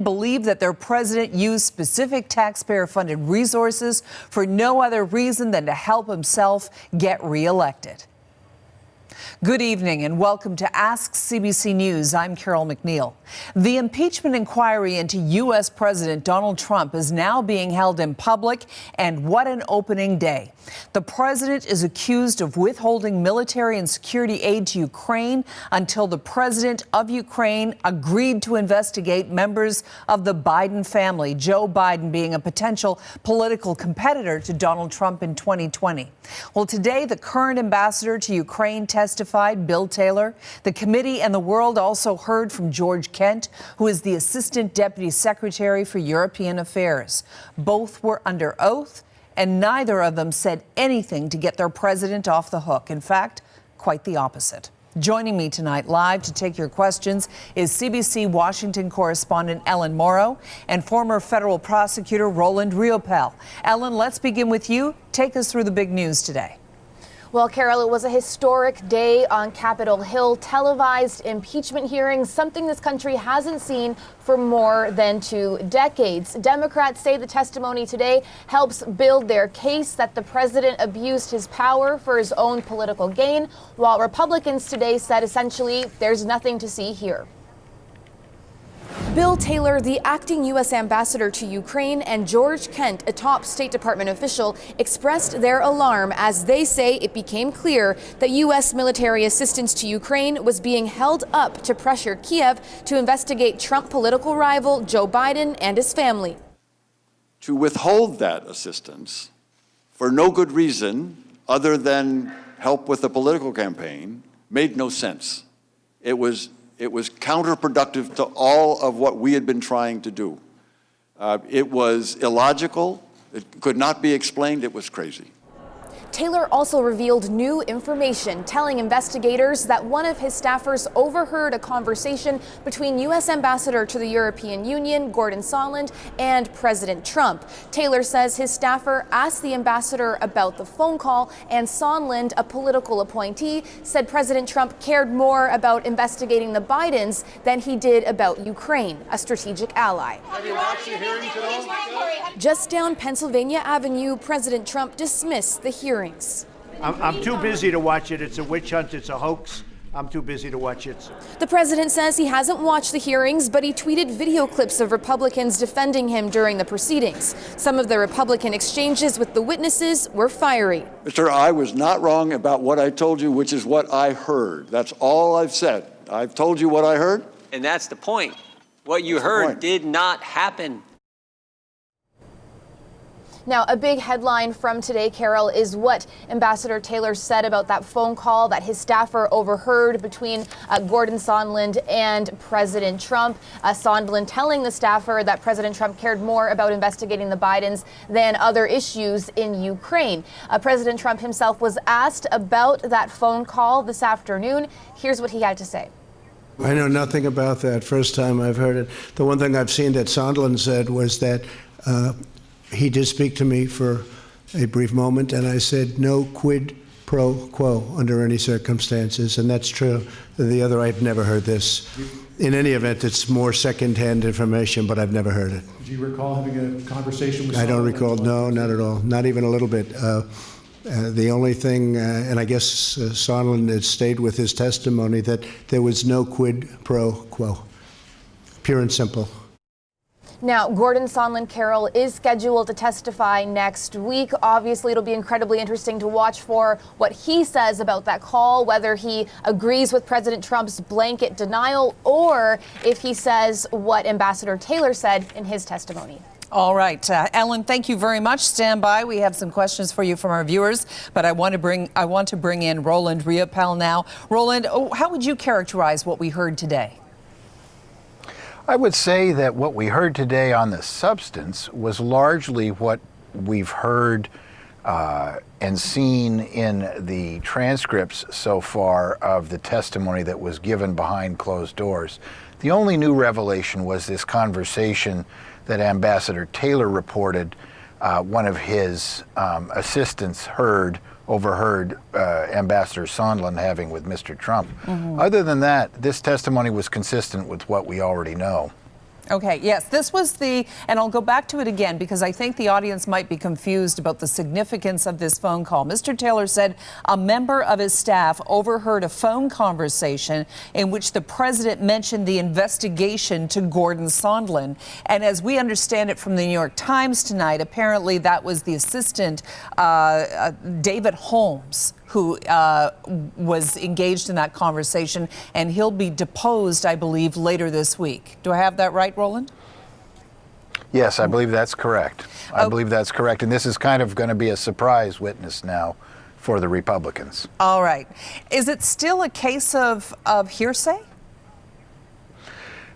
believe that their president used specific taxpayer-funded resources for no other reason than to help himself get reelected. Good evening and welcome to Ask CBC News. I'm Carol McNeil. The impeachment inquiry into U.S. President Donald Trump is now being held in public, and what an opening day. The president is accused of withholding military and security aid to Ukraine until the president of Ukraine agreed to investigate members of the Biden family, Joe Biden being a potential political competitor to Donald Trump in 2020. Well, today, the current ambassador to Ukraine testified, Bill Taylor. The committee and the world also heard from George Kent, who is the Assistant Deputy Secretary for European Affairs. Both were under oath, and neither of them said anything to get their president off the hook. In fact, quite the opposite. Joining me tonight live to take your questions is CBC Washington correspondent Ellen Morrow and former federal prosecutor Roland Riopel. Ellen, let's begin with you. Take us through the big news today. Well, Carol, it was a historic day on Capitol Hill, televised impeachment hearings, something this country hasn't seen for more than 2 decades. Democrats say the testimony today helps build their case that the president abused his power for his own political gain, while Republicans today said essentially there's nothing to see here. Bill Taylor, the acting U.S. ambassador to Ukraine, and George Kent, a top State Department official, expressed their alarm as they say it became clear that U.S. military assistance to Ukraine was being held up to pressure Kiev to investigate Trump political rival Joe Biden and his family. To withhold that assistance for no good reason other than help with the political campaign made no sense. It was counterproductive to all of what we had been trying to do. It was illogical. It could not be explained. It was crazy. Taylor also revealed new information, telling investigators that one of his staffers overheard a conversation between U.S. Ambassador to the European Union, Gordon Sondland, and President Trump. Taylor says his staffer asked the ambassador about the phone call, and Sondland, a political appointee, said President Trump cared more about investigating the Bidens than he did about Ukraine, a strategic ally. Have you watched the hearings at all? Just down Pennsylvania Avenue, President Trump dismissed the hearing. I'm too busy to watch it. It's a witch hunt. It's a hoax. I'm too busy to watch it. The president says he hasn't watched the hearings, but he tweeted video clips of Republicans defending him during the proceedings. Some of the Republican exchanges with the witnesses were fiery. Mr. I was not wrong about what I told you, which is what I heard. That's all I've said. I've told you what I heard. And that's the point. What you heard did not happen. Now, a big headline from today, Carol, is what Ambassador Taylor said about that phone call that his staffer overheard between Gordon Sondland and President Trump. Sondland telling the staffer that President Trump cared more about investigating the Bidens than other issues in Ukraine. President Trump himself was asked about that phone call this afternoon. Here's what he had to say. I know nothing about that. First time I've heard it. The one thing I've seen that Sondland said was that he did speak to me for a brief moment, and I said no quid pro quo under any circumstances, and that's true. The other, I've never heard this. In any event, it's more secondhand information, but I've never heard it. Do you recall having a conversation with Sondland? I don't recall. No, not at all. Not even a little bit. The only thing, and I guess Sondland had stayed with his testimony, that there was no quid pro quo. Pure and simple. Now, Gordon Sondland, Carol, is scheduled to testify next week. Obviously, it'll be incredibly interesting to watch for what he says about that call, whether he agrees with President Trump's blanket denial or if he says what Ambassador Taylor said in his testimony. All right, Ellen, thank you very much. Stand by. We have some questions for you from our viewers, but I want to bring in Roland Riopel now. Roland, how would you characterize what we heard today? I would say that what we heard today on the substance was largely what we've heard and seen in the transcripts so far of the testimony that was given behind closed doors. The only new revelation was this conversation that Ambassador Taylor reported one of his assistants overheard Ambassador Sondland having with Mr. Trump. Other than that, this testimony was consistent with what we already know. Okay, yes, this was and I'll go back to it again because I think the audience might be confused about the significance of this phone call. Mr. Taylor said a member of his staff overheard a phone conversation in which the president mentioned the investigation to Gordon Sondland. And as we understand it from the New York Times tonight, apparently that was the assistant, David Holmes, who was engaged in that conversation, and he'll be deposed, I believe, later this week. Do I have that right, Roland? Yes, I believe that's correct. I believe that's correct. And this is kind of going to be a surprise witness now for the Republicans. All right. Is it still a case of hearsay?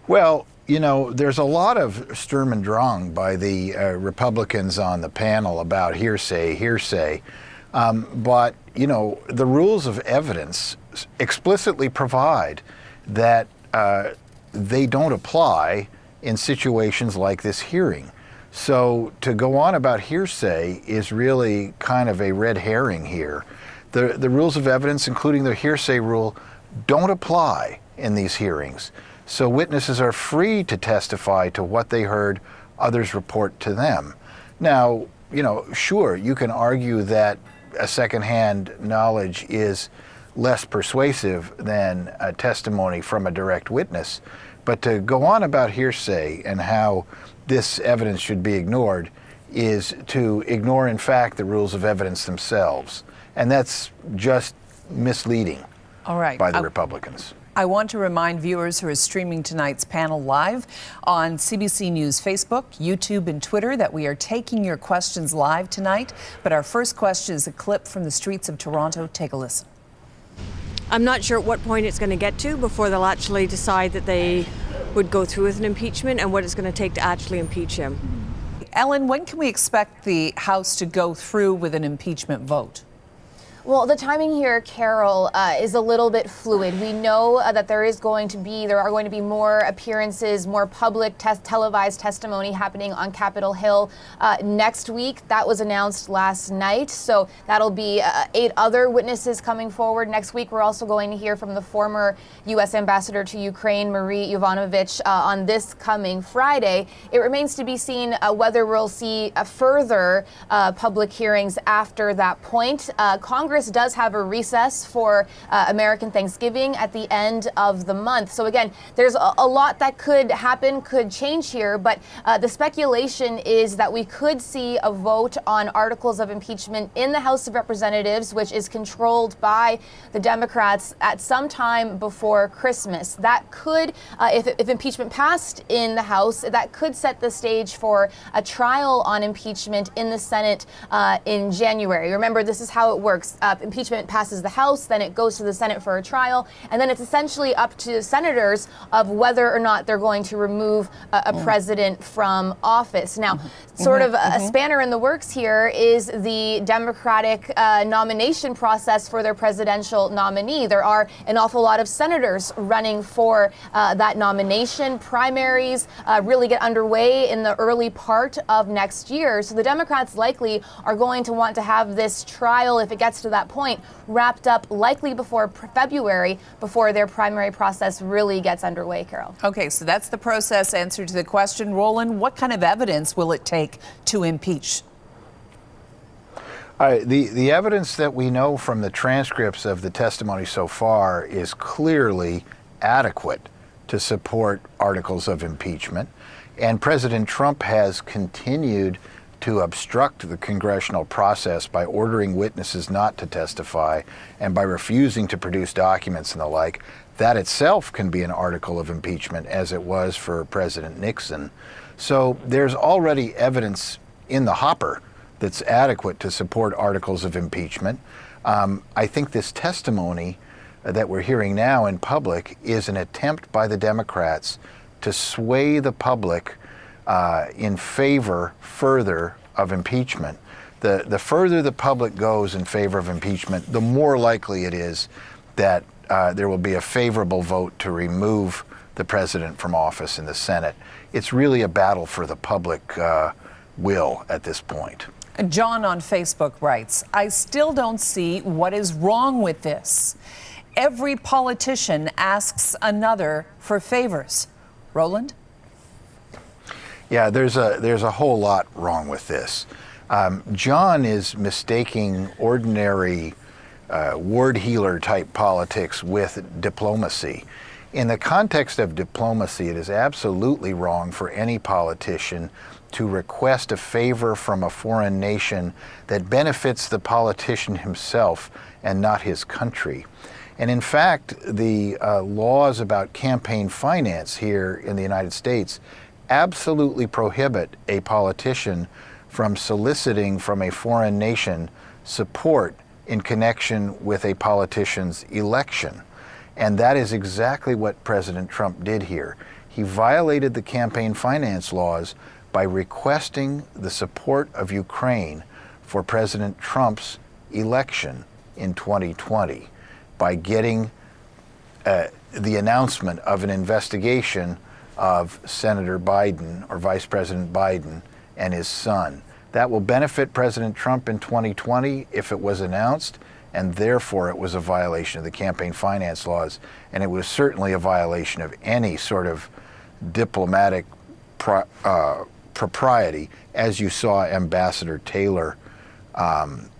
Well, you know, there's a lot of Sturm und Drang by the Republicans on the panel about hearsay. But, you know, the rules of evidence explicitly provide that they don't apply in situations like this hearing. So to go on about hearsay is really kind of a red herring here. The rules of evidence, including the hearsay rule, don't apply in these hearings. So witnesses are free to testify to what they heard others report to them. Now, you know, sure, you can argue that a secondhand knowledge is less persuasive than a testimony from a direct witness. But to go on about hearsay and how this evidence should be ignored is to ignore, in fact, the rules of evidence themselves. And that's just misleading by the Republicans. I want to remind viewers who are streaming tonight's panel live on CBC News Facebook, YouTube, and Twitter that we are taking your questions live tonight. But our first question is a clip from the streets of Toronto. Take a listen. I'm not sure at what point it's going to get to before they'll actually decide that they would go through with an impeachment and what it's going to take to actually impeach him. Ellen, when can we expect the House to go through with an impeachment vote? Well, the timing here, Carol, is a little bit fluid. We know that there are going to be more appearances, more public televised testimony happening on Capitol Hill next week. That was announced last night. So that'll be 8 other witnesses coming forward next week. We're also going to hear from the former U.S. ambassador to Ukraine, Marie Yovanovitch, on this coming Friday. It remains to be seen whether we'll see further public hearings after that point. Congress does have a recess for American Thanksgiving at the end of the month. So again, there's a lot that could happen, could change here, but the speculation is that we could see a vote on articles of impeachment in the House of Representatives, which is controlled by the Democrats, at some time before Christmas. That could, if impeachment passed in the House, that could set the stage for a trial on impeachment in the Senate in January. Remember, this is how it works. Impeachment passes the House, then it goes to the Senate for a trial, and then it's essentially up to senators of whether or not they're going to remove a president from office. Now, sort of a spanner in the works here is the Democratic nomination process for their presidential nominee. There are an awful lot of senators running for that nomination. Primaries really get underway in the early part of next year. So the Democrats likely are going to want to have this trial, if it gets to that point, wrapped up likely before February, before their primary process really gets underway, Carol. Okay, so that's the process. Answer to the question. Roland, what kind of evidence will it take to impeach? The evidence that we know from the transcripts of the testimony so far is clearly adequate to support articles of impeachment. And President Trump has continued to obstruct the congressional process by ordering witnesses not to testify and by refusing to produce documents and the like. That itself can be an article of impeachment, as it was for President Nixon. So there's already evidence in the hopper that's adequate to support articles of impeachment. I think this testimony that we're hearing now in public is an attempt by the Democrats to sway the public in favor further of impeachment. The further the public goes in favor of impeachment, the more likely it is that there will be a favorable vote to remove the president from office in the Senate. It's really a battle for the public will at this point. John on Facebook writes, I still don't see what is wrong with this. Every politician asks another for favors. Roland? Yeah, there's a whole lot wrong with this. John is mistaking ordinary ward healer type politics with diplomacy. In the context of diplomacy, it is absolutely wrong for any politician to request a favor from a foreign nation that benefits the politician himself and not his country. And in fact, the laws about campaign finance here in the United States absolutely prohibit a politician from soliciting from a foreign nation support in connection with a politician's election. And that is exactly what President Trump did here. He violated the campaign finance laws by requesting the support of Ukraine for President Trump's election in 2020 by getting the announcement of an investigation of Senator Biden or Vice President Biden and his son. That will benefit President Trump in 2020 if it was announced, and therefore it was a violation of the campaign finance laws, and it was certainly a violation of any sort of diplomatic propriety, as you saw Ambassador Taylor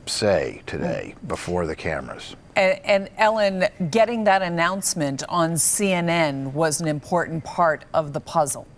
say today before the cameras. And Ellen, getting that announcement on CNN was an important part of the puzzle.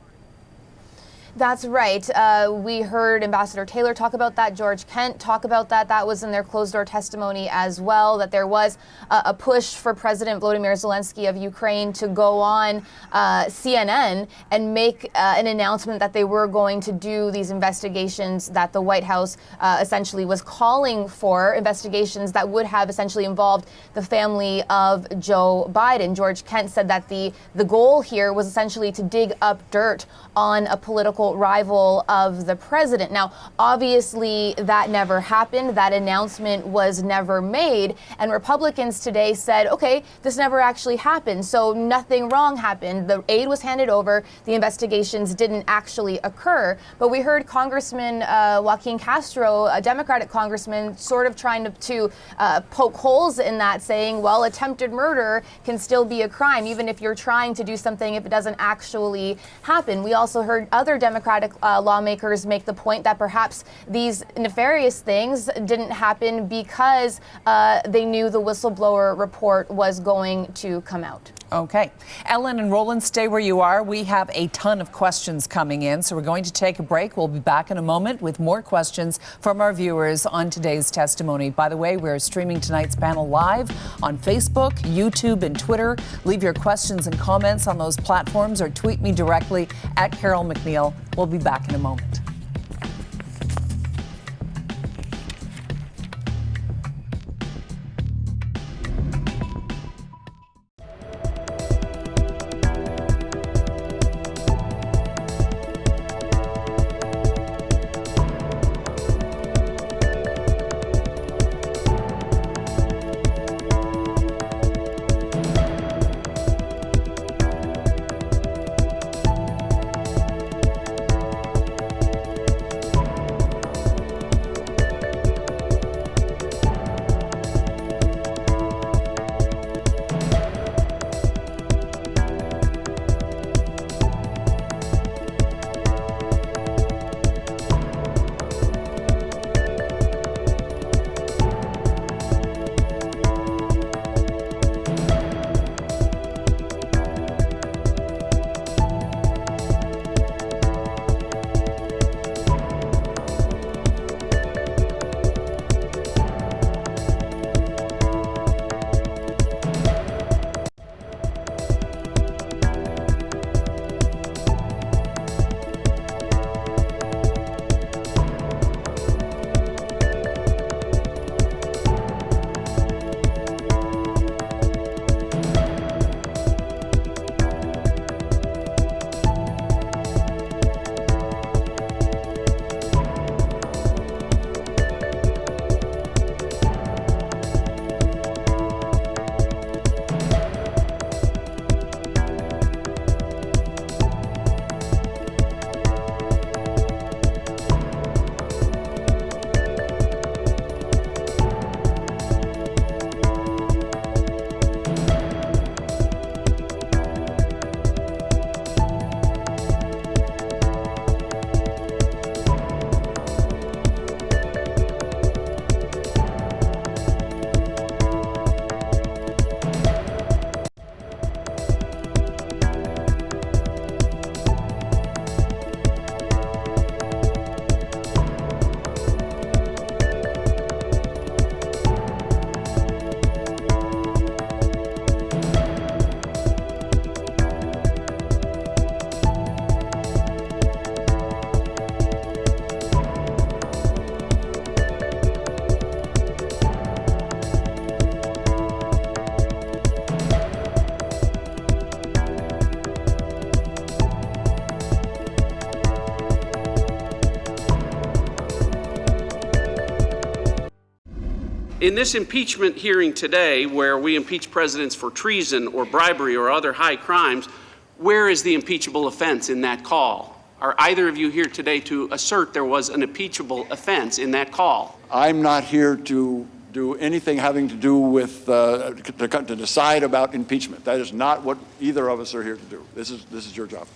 That's right. We heard Ambassador Taylor talk about that, George Kent talk about that. That was in their closed-door testimony as well, that there was a push for President Volodymyr Zelensky of Ukraine to go on CNN and make an announcement that they were going to do these investigations that the White House essentially was calling for, investigations that would have essentially involved the family of Joe Biden. George Kent said that the goal here was essentially to dig up dirt on a political rival of the president. Now, obviously, that never happened. That announcement was never made. And Republicans today said, okay, this never actually happened. So nothing wrong happened. The aid was handed over. The investigations didn't actually occur. But we heard Congressman Joaquin Castro, a Democratic congressman, sort of trying to poke holes in that, saying, well, attempted murder can still be a crime, even if you're trying to do something if it doesn't actually happen. We also heard other Democratic lawmakers make the point that perhaps these nefarious things didn't happen because they knew the whistleblower report was going to come out. Okay. Ellen and Roland, stay where you are. We have a ton of questions coming in, so we're going to take a break. We'll be back in a moment with more questions from our viewers on today's testimony. By the way, we're streaming tonight's panel live on Facebook, YouTube, and Twitter. Leave your questions and comments on those platforms or tweet me directly at Carol McNeil. We'll be back in a moment. In this impeachment hearing today, where we impeach presidents for treason or bribery or other high crimes, where is the impeachable offense in that call? Are either of you here today to assert there was an impeachable offense in that call? I'm not here to do anything having to do with to decide about impeachment. That is not what either of us are here to do. This is your job.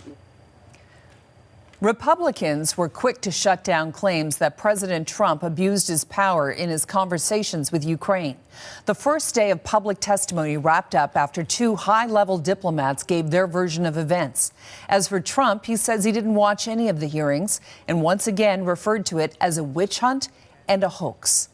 Republicans were quick to shut down claims that President Trump abused his power in his conversations with Ukraine. The first day of public testimony wrapped up after two high-level diplomats gave their version of events. As for Trump, he says he didn't watch any of the hearings and once again referred to it as a witch hunt and a hoax.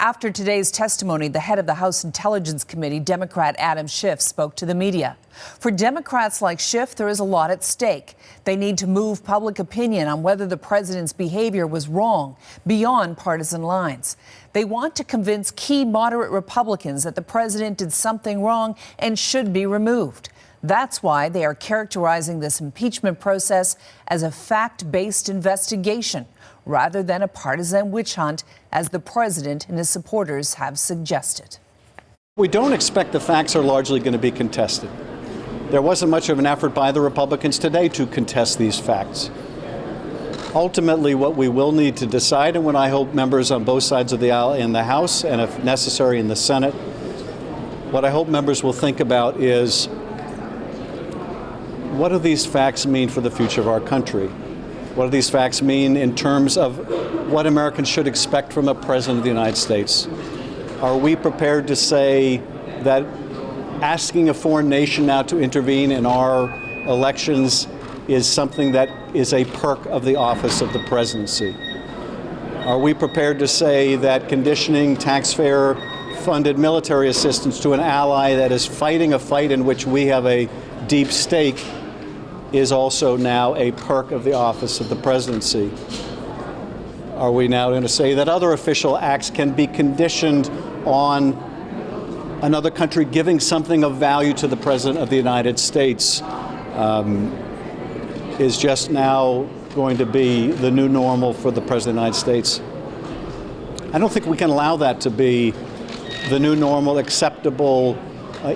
After today's testimony, the head of the House Intelligence Committee, Democrat Adam Schiff, spoke to the media. For Democrats like Schiff, there is a lot at stake. They need to move public opinion on whether the president's behavior was wrong beyond partisan lines. They want to convince key moderate Republicans that the president did something wrong and should be removed. That's why they are characterizing this impeachment process as a fact-based investigation rather than a partisan witch hunt, as the president and his supporters have suggested. We don't expect the facts are largely going to be contested. There wasn't much of an effort by the Republicans today to contest these facts. Ultimately, what we will need to decide, and what I hope members on both sides of the aisle in the House and if necessary in the Senate, what I hope members will think about is, what do these facts mean for the future of our country? What do these facts mean in terms of what Americans should expect from a president of the United States? Are we prepared to say that asking a foreign nation now to intervene in our elections is something that is a perk of the office of the presidency? Are we prepared to say that conditioning taxpayer-funded military assistance to an ally that is fighting a fight in which we have a deep stake is also now a perk of the office of the presidency? Are we now going to say that other official acts can be conditioned on another country giving something of value to the President of the United States? Is just now going to be the new normal for the President of the United States? I don't think we can allow that to be the new normal, acceptable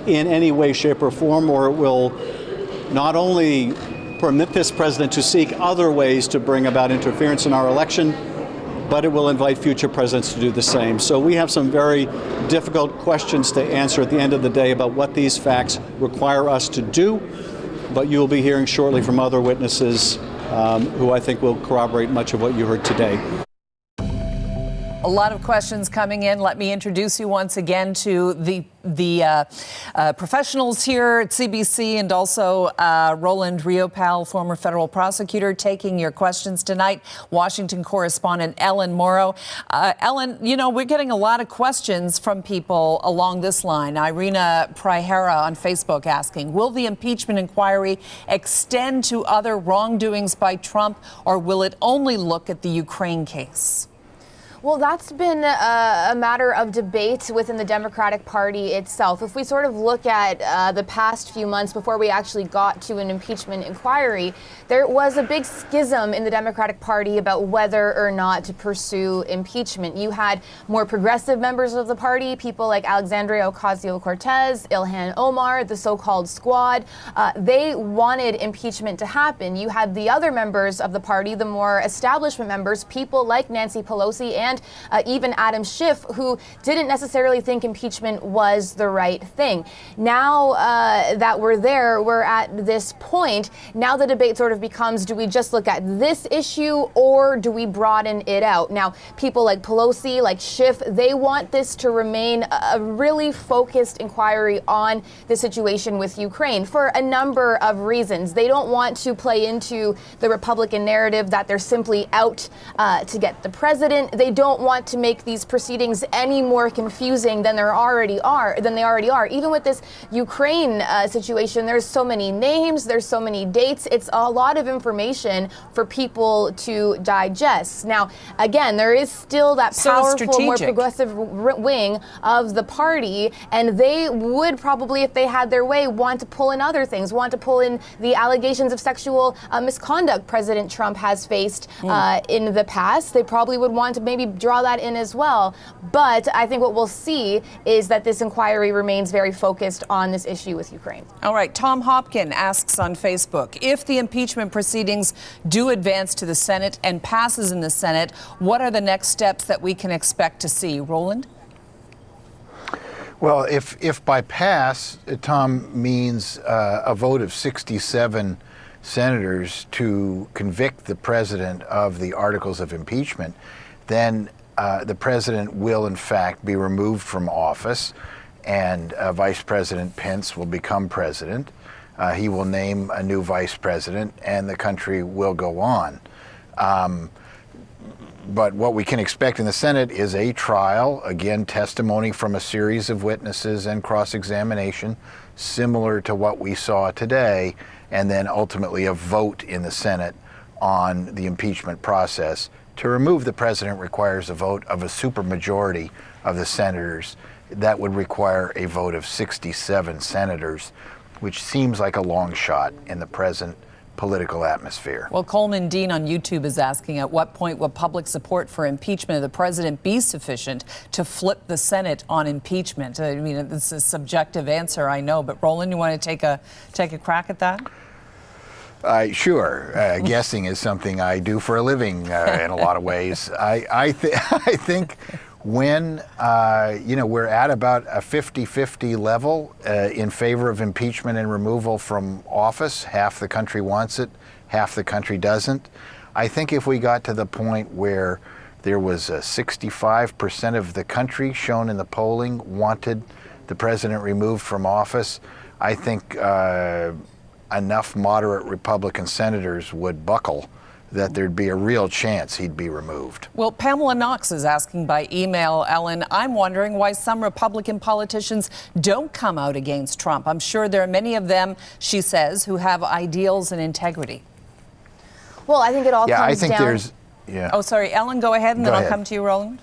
in any way, shape, or form, or it will not only permit this president to seek other ways to bring about interference in our election, but it will invite future presidents to do the same. So we have some very difficult questions to answer at the end of the day about what these facts require us to do, but you will be hearing shortly from other witnesses who I think will corroborate much of what you heard today. A lot of questions coming in. Let me introduce you once again to the professionals here at CBC, and also Roland Riopal, former federal prosecutor, taking your questions tonight. Washington correspondent Ellen Morrow. Ellen, you know, we're getting a lot of questions from people along this line. Irina Prihara on Facebook asking, will the impeachment inquiry extend to other wrongdoings by Trump, or will it only look at the Ukraine case? Well, that's been a matter of debate within the Democratic Party itself. If we sort of look at the past few months before we actually got to an impeachment inquiry, there was a big schism in the Democratic Party about whether or not to pursue impeachment. You had more progressive members of the party, people like Alexandria Ocasio-Cortez, Ilhan Omar, the so-called Squad. They wanted impeachment to happen. You had the other members of the party, the more establishment members, people like Nancy Pelosi and even Adam Schiff, who didn't necessarily think impeachment was the right thing. Now that we're there, we're at this point. Now the debate sort of becomes, do we just look at this issue or do we broaden it out? Now, people like Pelosi, like Schiff, they want this to remain a really focused inquiry on the situation with Ukraine for a number of reasons. They don't want to play into the Republican narrative that they're simply out to get the president. They don't want to make these proceedings any more confusing than they already are. Even with this Ukraine situation, there's so many names, there's so many dates. It's a lot of information for people to digest. Now, again, there is still that powerful, more progressive wing of the party, and they would probably, if they had their way, want to pull in other things, want to pull in the allegations of sexual misconduct President Trump has faced in the past. They probably would want to maybe maybe draw that in as well. But I think what we'll see is that this inquiry remains very focused on this issue with Ukraine. All right, Tom Hopkin asks on Facebook, if the impeachment proceedings do advance to the Senate and passes in the Senate, what are the next steps that we can expect to see? Roland? Well, if by pass, Tom, means a vote of 67 senators to convict the president of the articles of impeachment, then the president will in fact be removed from office, and Vice President Pence will become president. He will name a new vice president, and the country will go on. But what we can expect in the Senate is a trial, again, testimony from a series of witnesses and cross-examination, similar to what we saw today, and then ultimately a vote in the Senate on the impeachment process. To remove the president requires a vote of a supermajority of the senators. That would require a vote of 67 senators, which seems like a long shot in the present political atmosphere. Well, Coleman Dean on YouTube is asking, at what point will public support for impeachment of the president be sufficient to flip the Senate on impeachment? I mean, it's a subjective answer, I know, but Roland, you want to take a crack at that? Sure. Guessing is something I do for a living in a lot of ways. I think when we're at about a 50-50 level in favor of impeachment and removal from office, half the country wants it, half the country doesn't. I think if we got to the point where there was 65% of the country shown in the polling wanted the president removed from office, I think enough moderate Republican senators would buckle that there'd be a real chance he'd be removed. Well, Pamela Knox is asking by email, Ellen, I'm wondering why some Republican politicians don't come out against Trump. I'm sure there are many of them, she says, who have ideals and integrity. Well, I think it all comes down... I think there's... Yeah. Oh, sorry, Ellen, go ahead, and then I'll come to you, Roland.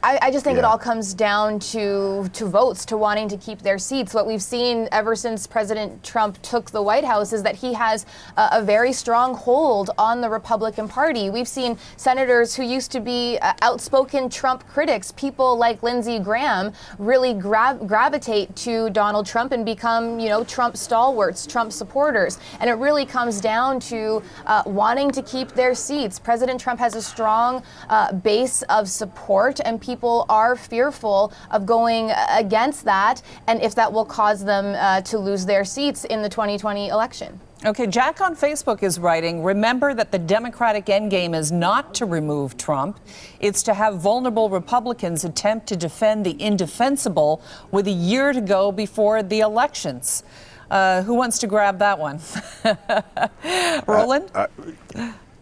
I just think it all comes down to votes, to wanting to keep their seats. What we've seen ever since President Trump took the White House is that he has a very strong hold on the Republican Party. We've seen senators who used to be outspoken Trump critics, people like Lindsey Graham, really gravitate to Donald Trump and become, Trump stalwarts, Trump supporters. And it really comes down to wanting to keep their seats. President Trump has a strong base of support, and people are fearful of going against that, and if that will cause them to lose their seats in the 2020 election. Okay, Jack on Facebook is writing, remember that the Democratic endgame is not to remove Trump. It's to have vulnerable Republicans attempt to defend the indefensible with a year to go before the elections. Who wants to grab that one? Roland?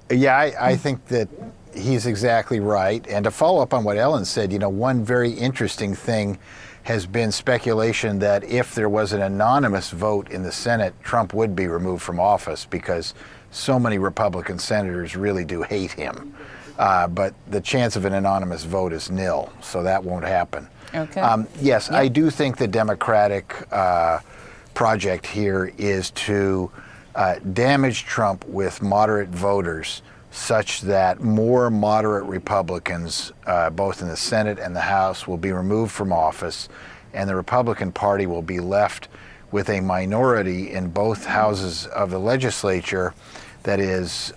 I think that he's exactly right. And to follow up on what Ellen said, one very interesting thing has been speculation that if there was an anonymous vote in the Senate, Trump would be removed from office because so many Republican senators really do hate him. But the chance of an anonymous vote is nil, so that won't happen. Okay. Yes, I do think the Democratic project here is to damage Trump with moderate voters, such that more moderate Republicans, both in the Senate and the House, will be removed from office, and the Republican Party will be left with a minority in both houses of the legislature that is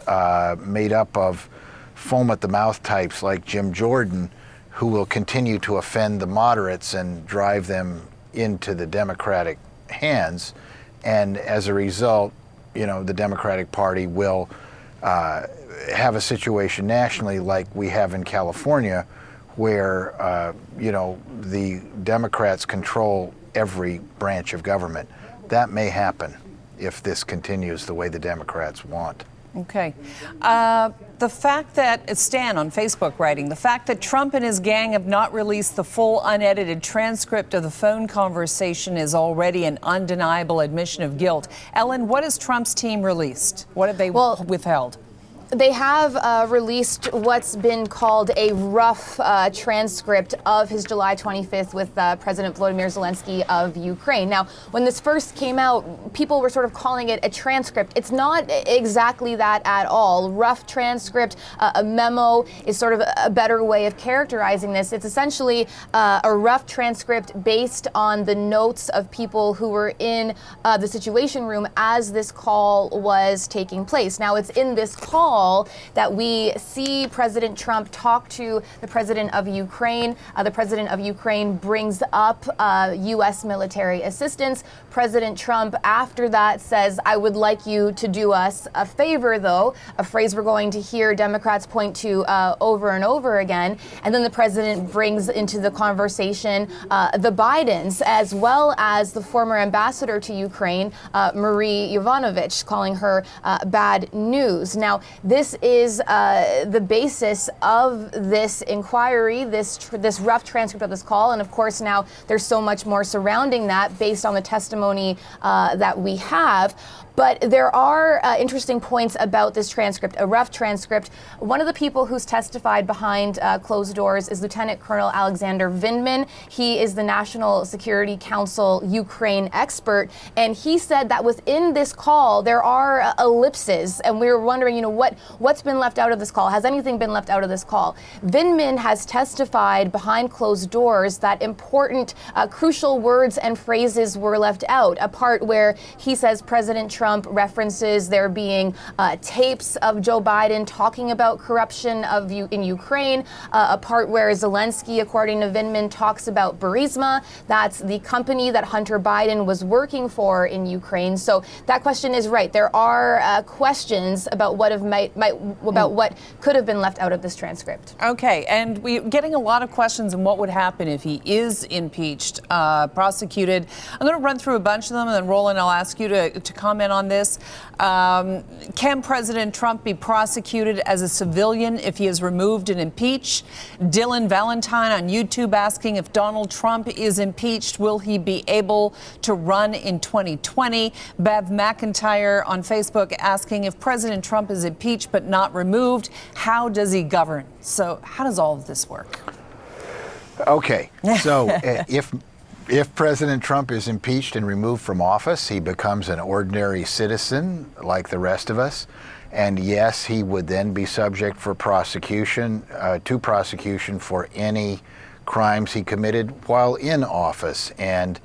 made up of foam-at-the-mouth types like Jim Jordan, who will continue to offend the moderates and drive them into the Democratic hands. And as a result, the Democratic Party will have a situation nationally like we have in California, where the Democrats control every branch of government. That may happen if this continues the way the Democrats want. Okay. The fact that, Stan on Facebook writing, the fact that Trump and his gang have not released the full unedited transcript of the phone conversation is already an undeniable admission of guilt. Ellen, what has Trump's team released? What have they withheld? They have released what's been called a rough transcript of his July 25th with President Volodymyr Zelensky of Ukraine. Now, when this first came out, people were sort of calling it a transcript. It's not exactly that at all. Rough transcript, a memo is sort of a better way of characterizing this. It's essentially a rough transcript based on the notes of people who were in the Situation Room as this call was taking place. Now, it's in this call that we see President Trump talk to the president of Ukraine. The president of Ukraine brings up U.S. military assistance. President Trump, after that, says, "I would like you to do us a favor," though, a phrase we're going to hear Democrats point to over and over again. And then the president brings into the conversation the Bidens, as well as the former ambassador to Ukraine, Marie Yovanovitch, calling her bad news. Now, this is the basis of this inquiry, this rough transcript of this call. And of course, now there's so much more surrounding that based on the testimony that we have. But there are interesting points about this transcript, a rough transcript. One of the people who's testified behind closed doors is Lieutenant Colonel Alexander Vindman. He is the National Security Council Ukraine expert. And he said that within this call, there are ellipses. And we were wondering, what's been left out of this call? Has anything been left out of this call? Vindman has testified behind closed doors that important, crucial words and phrases were left out. A part where he says President Trump references there being tapes of Joe Biden talking about corruption in Ukraine, a part where Zelensky, according to Vindman, talks about Burisma. That's the company that Hunter Biden was working for in Ukraine. So that question is right. There are questions about what could have been left out of this transcript. Okay, and we're getting a lot of questions on what would happen if he is impeached, prosecuted. I'm going to run through a bunch of them, and then Roland, I'll ask you to comment on this. Can President Trump be prosecuted as a civilian if he is removed and impeached? Dylan Valentine on YouTube asking, if Donald Trump is impeached, will he be able to run in 2020? Bev McIntyre on Facebook asking, if President Trump is impeached but not removed, how does he govern? So how does all of this work? Okay, so if President Trump is impeached and removed from office, he becomes an ordinary citizen like the rest of us. And yes, he would then be subject for prosecution for any crimes he committed while in office. And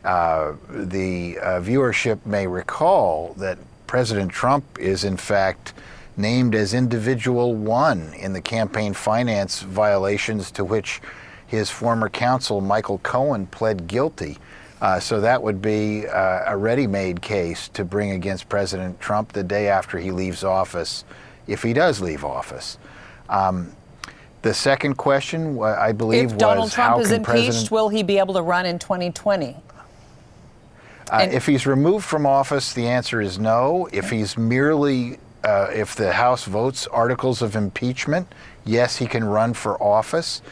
the viewership may recall that President Trump is in fact named as individual one in the campaign finance violations to which his former counsel, Michael Cohen, pled guilty. So that would be a ready-made case to bring against President Trump the day after he leaves office, if he does leave office. The second question, I believe, was, if Donald Trump is impeached, President, will he be able to run in 2020? If he's removed from office, the answer is no. If he's merely, if the House votes articles of impeachment, yes, he can run for office.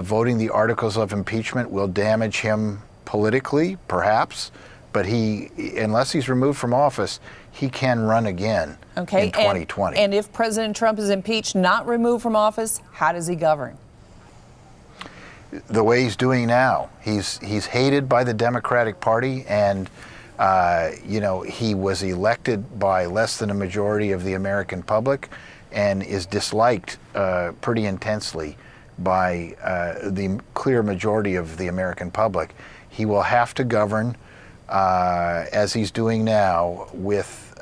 Voting the articles of impeachment will damage him politically, perhaps, but unless he's removed from office, he can run again in 2020. And if President Trump is impeached, not removed from office, how does he govern? The way he's doing now. He's hated by the Democratic Party, and he was elected by less than a majority of the American public and is disliked pretty intensely by the clear majority of the American public. He will have to govern, as he's doing now, with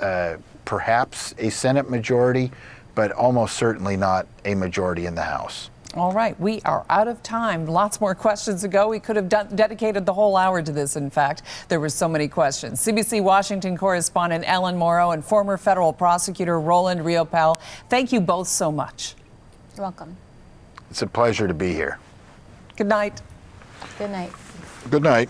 perhaps a Senate majority, but almost certainly not a majority in the House. All right, we are out of time. Lots more questions to go. We could have dedicated the whole hour to this, in fact. There were so many questions. CBC Washington correspondent Ellen Morrow and former federal prosecutor Roland Riopel, thank you both so much. You're welcome. It's a pleasure to be here. Good night. Good night. Good night.